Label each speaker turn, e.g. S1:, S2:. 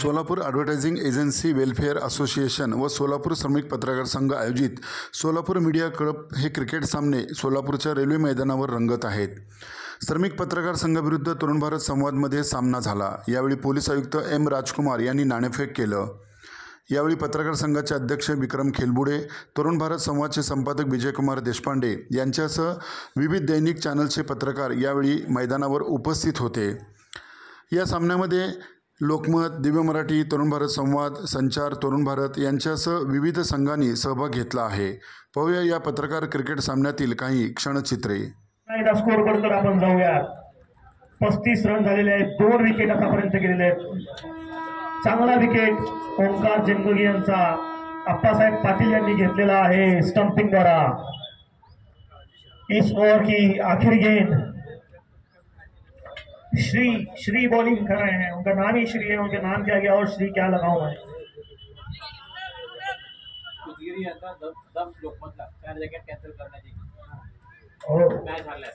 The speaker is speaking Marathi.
S1: Solapur advertising agency welfare association व सोलापूर श्रमिक पत्रकार संघ आयोजित सोलापूर मीडिया कप हे क्रिकेट सामने सोलापूरच्या रेल्वे मैदानावर रंगत आहेत। श्रमिक पत्रकार संघाविरुद्ध तरुण भारत संवादमध्ये सामना झाला। यावेळी पोलीस आयुक्त एम राजकुमार यांनी नाणेफेक केलं। यावेळी पत्रकार संघाचे अध्यक्ष विक्रम खेलबुडे, तरुण भारत संवादचे संपादक विजयकुमार देशपांडे यांच्यासह विविध दैनिक चॅनलचे पत्रकार यावेळी मैदानावर उपस्थित होते। या सामन्यामध्ये लोकमत, दिव्य मराठी, तरुण भारत संवाद, संचार, तरुण भारत यांच्यासह विविध संघांनी सहभाग घेतला आहे। पाहूया या पत्रकार क्रिकेट सामन्यातील काही क्षणचित्रे।
S2: स्कोरबोर्डवर आपण जाऊया। 35 रन झालेले आहेत, 2 विकेट आतापर्यंत गेलेले आहेत। चांगला विकेट ओंकार जिंगोगी यांचा अप्पासाहेब पाटील यांनी घेतलेला आहे स्टंपिंग द्वारा। इस ओवर की आखिरी गेंद श्री बॉलिंग कर रहे हैं। उनका नाम ही श्री है, उनके नाम के आगे और श्री क्या लगाऊं मैं।
S3: लोकमतला 4 जॅकेट कॅन्सल करण्याची
S2: और
S3: मॅच हरल्या।